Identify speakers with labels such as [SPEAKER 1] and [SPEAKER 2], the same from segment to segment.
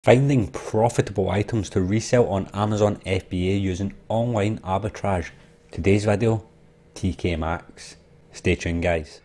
[SPEAKER 1] Finding profitable items to resell on Amazon FBA using online arbitrage. Today's video, TK Maxx. Stay tuned, guys.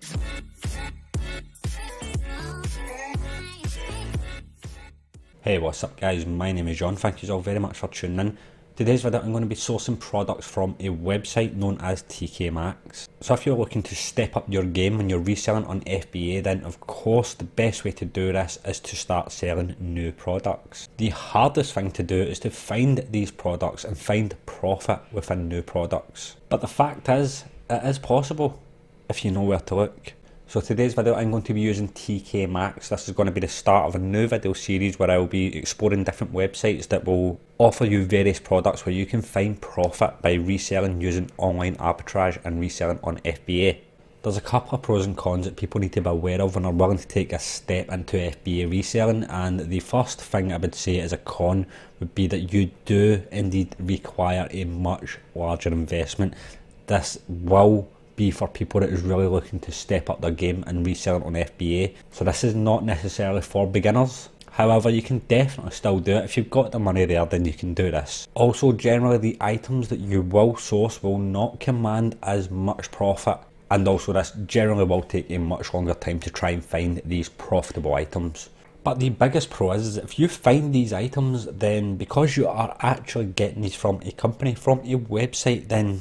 [SPEAKER 1] Hey, what's up, guys? My name is John. Thank you all very much for tuning in. Today's video, I'm going to be sourcing products from a website known as TK Maxx. So if you're looking to step up your game when you're reselling on FBA, then of course the best way to do this is to start selling new products. The hardest thing to do is to find these products and find profit within new products. But the fact is, it is possible if you know where to look. So today's video, I'm going to be using TK Maxx. This is going to be the start of a new video series where I'll be exploring different websites that will offer you various products where you can find profit by reselling using online arbitrage and reselling on FBA. There's a couple of pros and cons that people need to be aware of when they're willing to take a step into FBA reselling, and the first thing I would say as a con would be that you do indeed require a much larger investment. This will be for people that is really looking to step up their game and resell it on FBA. So this is not necessarily for beginners. However, you can definitely still do it. If you've got the money there, then you can do this. Also, generally the items that you will source will not command as much profit, and also this generally will take a much longer time to try and find these profitable items. But the biggest pro is if you find these items, then because you are actually getting these from a company, from a website, then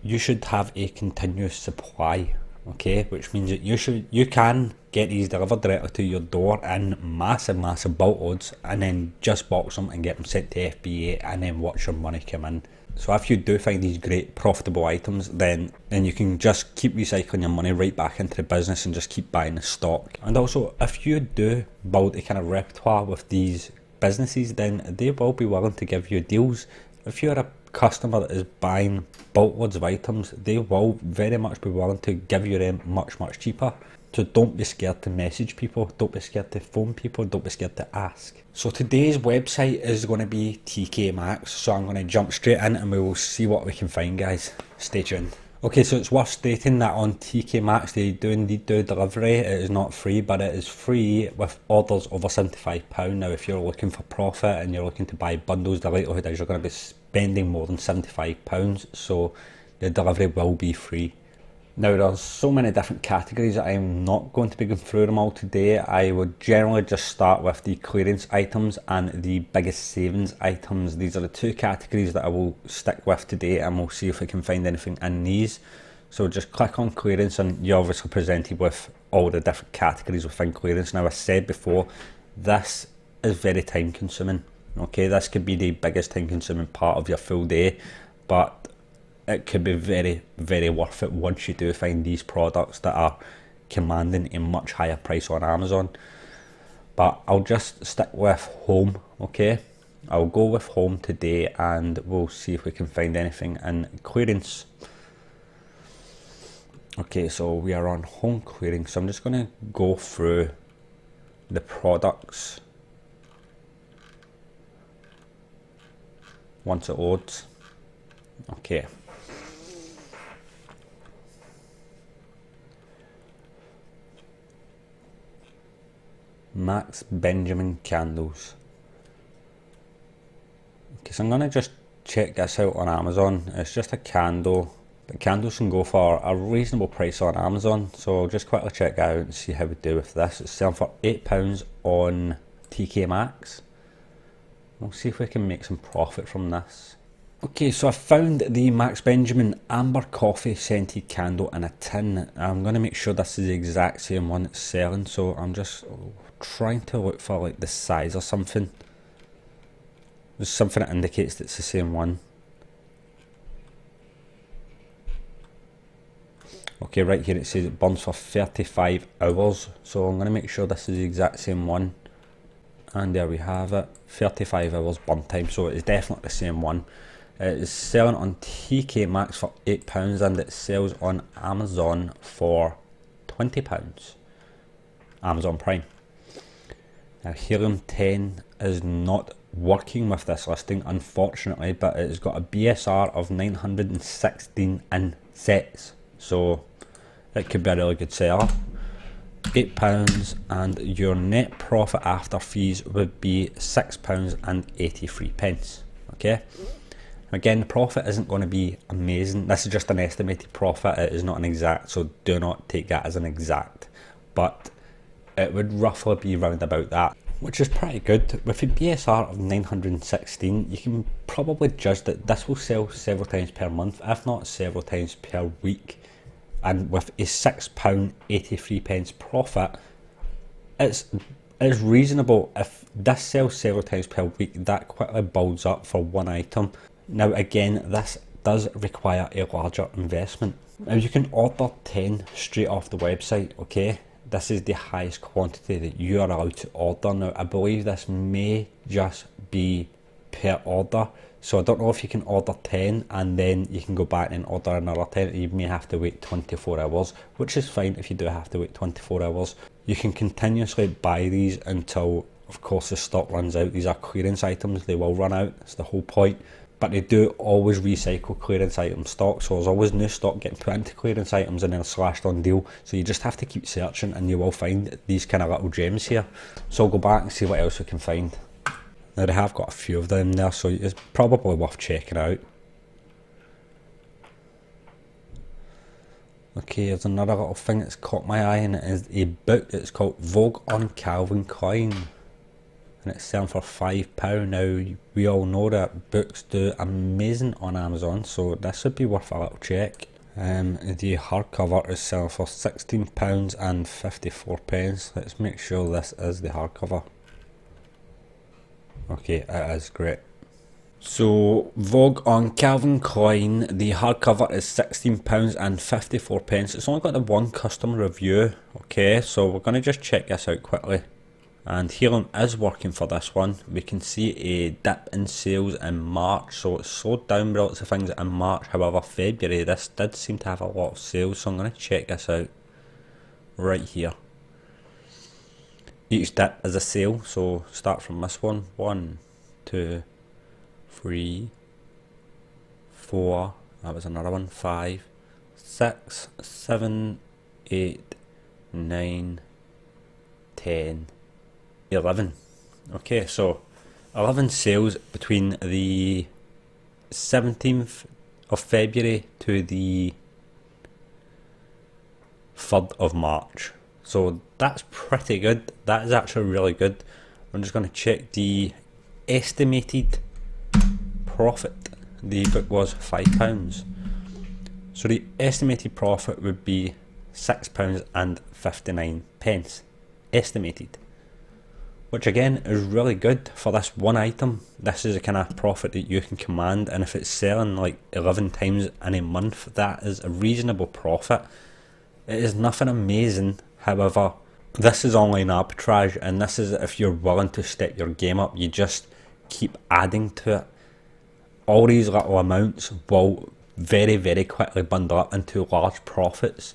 [SPEAKER 1] you should have a continuous supply, okay, which means that you can get these delivered directly to your door in massive bulk loads, and then just box them and get them sent to FBA and then watch your money come in. So if you do find these great profitable items, then you can just keep recycling your money right back into the business and just keep buying the stock. And also, if you do build a kind of repertoire with these businesses, then they will be willing to give you deals. If you're a customer that is buying bulk loads of items, they will very much be willing to give you them much cheaper. So don't be scared to message people, don't be scared to phone people, don't be scared to ask. So today's website is going to be TK Maxx, so I'm going to jump straight in and we will see what we can find, guys. Stay tuned. Okay, so it's worth stating that on TK Maxx they do indeed do delivery. It is not free, but it is free with orders over £75. Now if you're looking for profit and you're looking to buy bundles, the likelihood is you're going to be spending more than £75, so the delivery will be free. Now there's so many different categories that I'm not going to be going through them all today. I would generally just start with the clearance items and the biggest savings items. These are the two categories that I will stick with today, and we'll see if we can find anything in these. So just click on clearance and you're obviously presented with all the different categories within clearance. Now I said before, this is very time consuming. Okay, this could be the biggest time consuming part of your full day, but it could be very worth it once you do find these products that are commanding a much higher price on Amazon. But I'll just stick with home, okay? I'll go with home today and we'll see if we can find anything in clearance. Okay, so we are on home clearing, so I'm just going to go through the products once it loads. Okay. Max Benjamin candles. Okay, so I'm going to just check this out on Amazon. It's just a candle, but candles can go for a reasonable price on Amazon, so I'll just quickly check it out and see how we do with this. It's selling for £8 on TK Maxx. We'll see if we can make some profit from this. Okay, so I found the Max Benjamin Amber Coffee scented candle in a tin. I'm going to make sure this is the exact same one it's selling, so I'm just trying to look for like the size or something. There's something that indicates that it's the same one. Okay, right here it says it burns for 35 hours, so I'm going to make sure this is the exact same one. And there we have it, 35 hours burn time, so it's definitely the same one. It is selling on TK Maxx for £8 and it sells on Amazon for £20. Amazon Prime. Now Helium 10 is not working with this listing, unfortunately, but it's got a BSR of 916 in sets, so it could be a really good seller. £8, and your net profit after fees would be £6.83. Okay, again, the profit isn't going to be amazing. This is just an estimated profit, it is not an exact, so do not take that as an exact, but it would roughly be round about that, which is pretty good. With a BSR of 916, you can probably judge that this will sell several times per month, if not several times per week. And with a £6.83 profit, it's reasonable. If this sells several times per week, that quickly builds up for one item. Now again, this does require a larger investment. Now you can order 10 straight off the website, okay? This is the highest quantity that you are allowed to order. Now I believe this may just be per order, so I don't know if you can order 10 and then you can go back and order another 10. You may have to wait 24 hours, which is fine if you do have to wait 24 hours. You can continuously buy these until, of course, the stock runs out. These are clearance items, they will run out, that's the whole point. But they do always recycle clearance item stock, so there's always new stock getting put into clearance items and then a slashed on deal. So you just have to keep searching and you will find these kind of little gems here. So I'll go back and see what else we can find. Now they have got a few of them there, so it's probably worth checking out. Okay, there's another little thing that's caught my eye, and it is a book. It's called Vogue on Calvin Klein, and it's selling for £5. Now we all know that books do amazing on Amazon, so this would be worth a little check. The hardcover is selling for £16.54. Let's make sure this is the hardcover. Okay, it is, great. So Vogue on Calvin Klein, the hardcover is £16.54. It's only got the one customer review. Okay, so we're going to just check this out quickly. And Helium is working for this one. We can see a dip in sales in March, so it slowed down lots of things in March. However, February, this did seem to have a lot of sales, so I'm going to check this out right here. Each dip is a sale, so start from this one. 1, 2, 3, 4, that was another one, 5, 6, 7, 8, 9, 10, 11. Okay, so 11 sales between the 17th of February to the 3rd of March. So that's pretty good. That is actually really good. I'm just going to check the estimated profit. The book was £5. So the estimated profit would be £6.59. Estimated. Which again is really good for this one item. This is a kind of profit that you can command, and if it's selling like 11 times in a month, that is a reasonable profit. It is nothing amazing. However, this is online arbitrage, and this is if you're willing to step your game up, you just keep adding to it. All these little amounts will very, very quickly bundle up into large profits.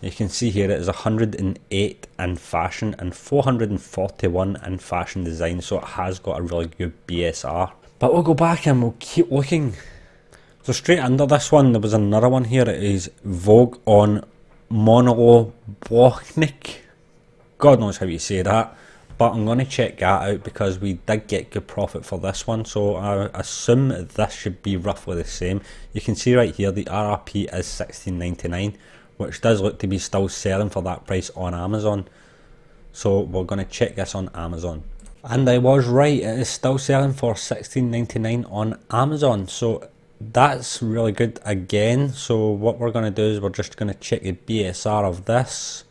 [SPEAKER 1] You can see here it is 108 in fashion and 441 in fashion design, so it has got a really good BSR. But we'll go back and we'll keep looking. So straight under this one, there was another one here. It is Vogue on Monolobloknik. God knows how you say that, but I'm going to check that out because we did get good profit for this one, so I assume this should be roughly the same. You can see right here the RRP is $16.99, which does look to be still selling for that price on Amazon. So we're going to check this on Amazon. And I was right, it is still selling for $16.99 on Amazon. So that's really good again. So what we're going to do is we're just going to check the BSR of this.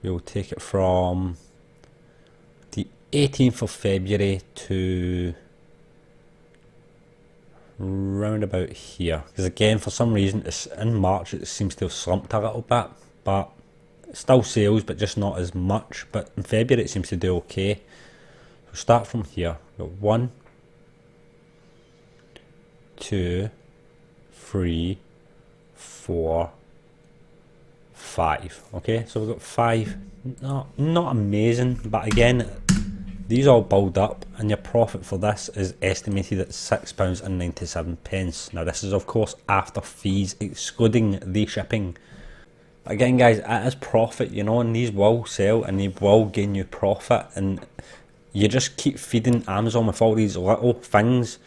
[SPEAKER 1] We'll take it from the 18th of February to round about here, because again for some reason it's in March, it seems to have slumped a little bit, but it still sales but just not as much. But in February it seems to do okay. So start from here. We've got 1, 2, 3, 4, 5. Okay, so we've got 5. Not amazing, but again these all build up, and your profit for this is estimated at £6.97. Now this is of course after fees, excluding the shipping. Again, guys, it is profit, you know, and these will sell and they will gain you profit, and you just keep feeding Amazon with all these little things,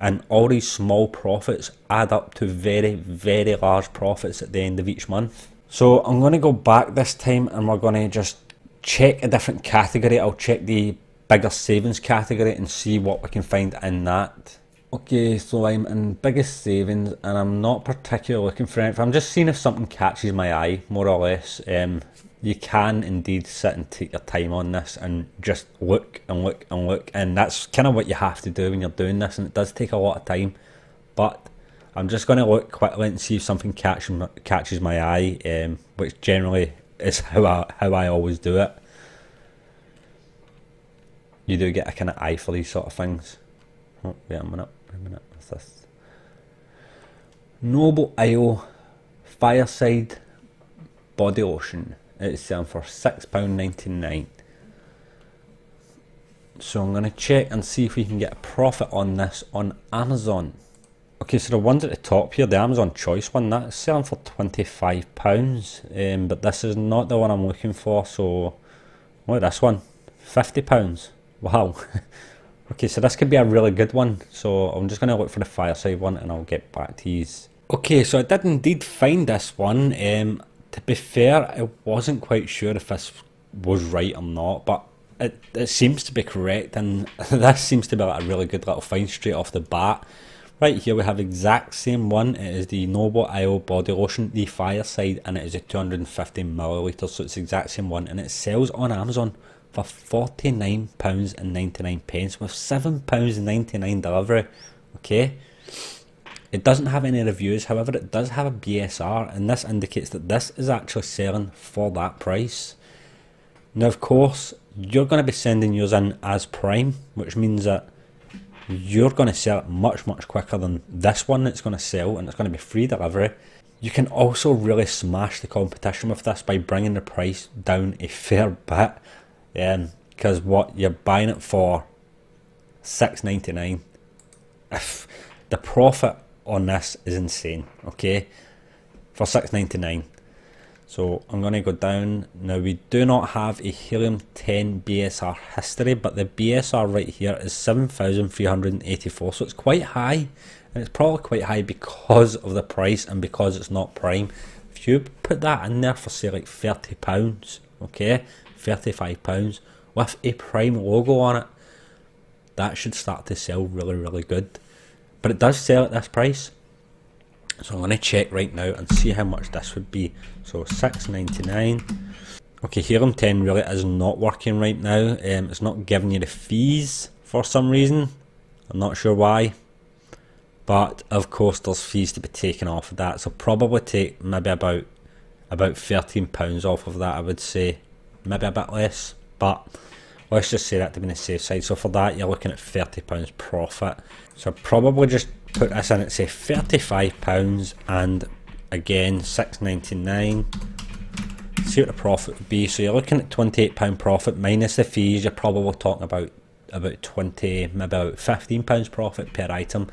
[SPEAKER 1] and all these small profits add up to very, very large profits at the end of each month. So I'm going to go back this time and we're going to just check a different category. I'll check the bigger savings category and see what we can find in that. Okay, so I'm in biggest savings and I'm not particularly looking for anything. I'm just seeing if something catches my eye, more or less. You can indeed sit and take your time on this and just look and look and look, and that's kind of what you have to do when you're doing this, and it does take a lot of time. But I'm just going to look quickly and see if something catches my eye, which generally is how I always do it. You do get a kind of eye for these sort of things. Oh, wait a minute, what's this? Noble Isle Fireside Body Lotion. It's selling for £6.99. So I'm going to check and see if we can get a profit on this on Amazon. Okay, so the ones at the top here, the Amazon Choice one, that's selling for £25. But this is not the one I'm looking for, so look at this one, £50. Wow. Okay, so this could be a really good one. So I'm just going to look for the Fireside one and I'll get back to these. Okay, so I did indeed find this one. To be fair, I wasn't quite sure if this was right or not, but it seems to be correct, and this seems to be like a really good little find straight off the bat. Right here we have the exact same one. It is the Noble Isle Body Lotion, the Fireside, and it is a 250 millilitres, so it's the exact same one, and it sells on Amazon for £49.99 with £7.99 delivery. Okay, it doesn't have any reviews, however it does have a BSR, and this indicates that this is actually selling for that price. Now of course you're going to be sending yours in as Prime, which means that you're going to sell it much quicker than this one that's going to sell, and it's going to be free delivery. You can also really smash the competition with this by bringing the price down a fair bit. Because what you're buying it for £6.99, the profit on this is insane. Okay, for £6.99. So I'm going to go down now. We do not have a Helium 10 BSR history, but the BSR right here is 7,384, so it's quite high, and it's probably quite high because of the price and because it's not Prime. If you put that in there for say like £30, okay, £35 with a Prime logo on it, that should start to sell really good. But it does sell at this price, so I'm going to check right now and see how much this would be. So £6.99. okay, Helium 10 really is not working right now. It's not giving you the fees for some reason. I'm not sure why, but of course there's fees to be taken off of that, so probably take maybe about £13 off of that, I would say. Maybe a bit less, but let's just say that to be on the safe side. So for that you're looking at £30 profit. So probably just put this in at say £35 and again £6.99. See what the profit would be. So you're looking at £28 profit minus the fees. You're probably talking about 20, maybe about £15 profit per item.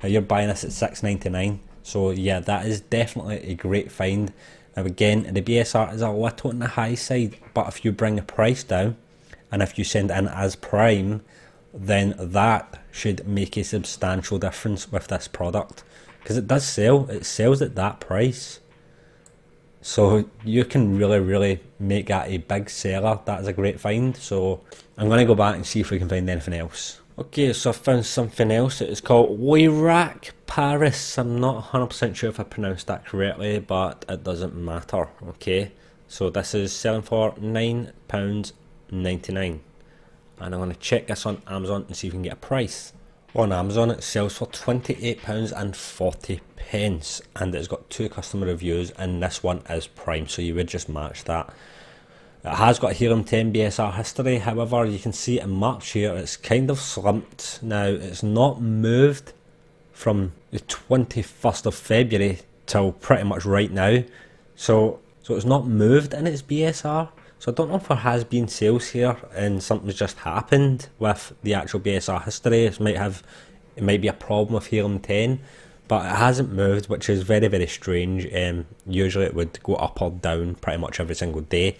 [SPEAKER 1] Now you're buying this at £6.99, so yeah, that is definitely a great find. Now again, the BSR is a little on the high side, but if you bring the price down and if you send in as Prime, then that should make a substantial difference with this product, because it does sell. It sells at that price, so you can really make that a big seller. That is a great find. So I'm going to go back and see if we can find anything else. Okay, so I found something else. It is called Wirac Paris. I'm not 100% sure if I pronounced that correctly, but it doesn't matter. Okay, so this is selling for £9.99, and I'm going to check this on Amazon and see if we can get a price. On Amazon it sells for £28.40, and it's got 2 customer reviews, and this one is Prime, so you would just match that. It has got a Helium 10 BSR history, however you can see in March here it's kind of slumped. Now it's not moved from the 21st of February till pretty much right now, so it's not moved in its BSR. So I don't know if there has been sales here and something's just happened with the actual BSR history. It might be a problem with Helium 10, but it hasn't moved, which is very, very strange. Usually it would go up or down pretty much every single day.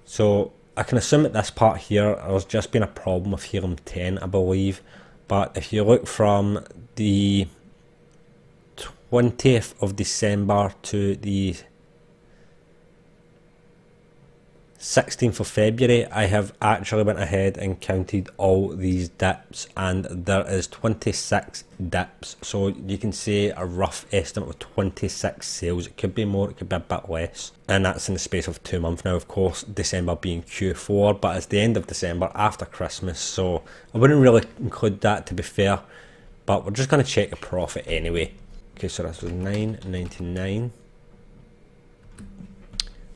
[SPEAKER 1] So I can assume that this part here, there's just been a problem with Helium 10, I believe. But if you look from the 20th of December to the 16th of February, I have actually went ahead and counted all these dips, and there is 26 dips. So you can say a rough estimate of 26 sales. It could be more, it could be a bit less, and that's in the space of 2 months now. Of course, December being Q4, but it's the end of December after Christmas, so I wouldn't really include that, to be fair, but we're just going to check the profit anyway. Okay, so this was $9.99.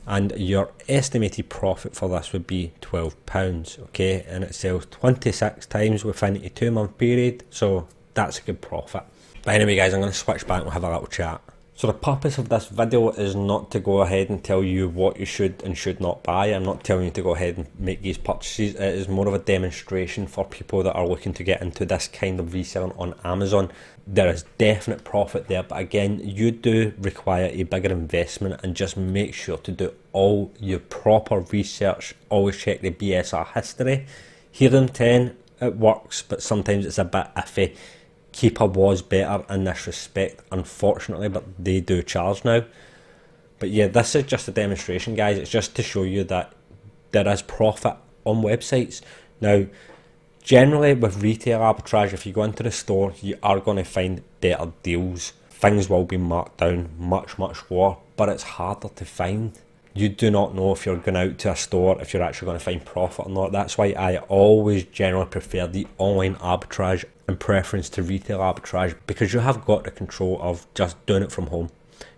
[SPEAKER 1] And your estimated profit for this would be £12, okay, and it sells 26 times within a 2 month period, so that's a good profit. But anyway guys, I'm going to switch back and we'll have a little chat. So the purpose of this video is not to go ahead and tell you what you should and should not buy. I'm not telling you to go ahead and make these purchases. It is more of a demonstration for people that are looking to get into this kind of reselling on Amazon. There is definite profit there, but again, you do require a bigger investment, and just make sure to do all your proper research. Always check the BSR history. Helium 10, it works, but sometimes it's a bit iffy. Keepa was better in this respect, unfortunately, but they do charge now. But yeah, this is just a demonstration, guys. It's just to show you that there is profit on websites. Now, generally with retail arbitrage, if you go into the store, you are going to find better deals. Things will be marked down much lower, but it's harder to find. You do not know if you're going out to a store if you're actually going to find profit or not. That's why I always generally prefer the online arbitrage in preference to retail arbitrage, because you have got the control of just doing it from home.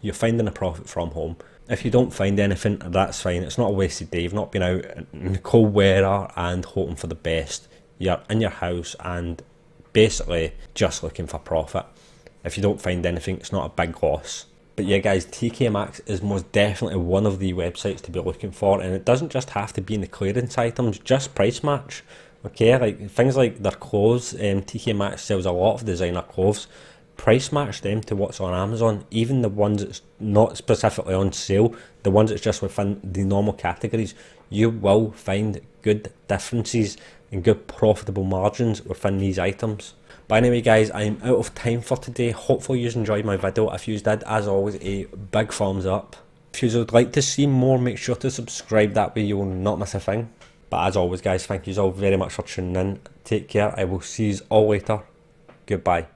[SPEAKER 1] You're finding a profit from home. If you don't find anything, that's fine. It's not a wasted day. You've not been out in cold weather and hoping for the best. You're in your house and basically just looking for profit. If you don't find anything, it's not a big loss. But yeah guys, TK Maxx is most definitely one of the websites to be looking for, and it doesn't just have to be in the clearance items, just price match. Okay, like things like their clothes, TK Maxx sells a lot of designer clothes. Price match them to what's on Amazon, even the ones that's not specifically on sale, the ones that's just within the normal categories. You will find good differences and good profitable margins within these items. But anyway guys, I'm out of time for today. Hopefully you enjoyed my video. If you did, as always, a big thumbs up. If you would like to see more, make sure to subscribe, that way you will not miss a thing. But as always guys, thank you all very much for tuning in. Take care, I will see you all later. Goodbye.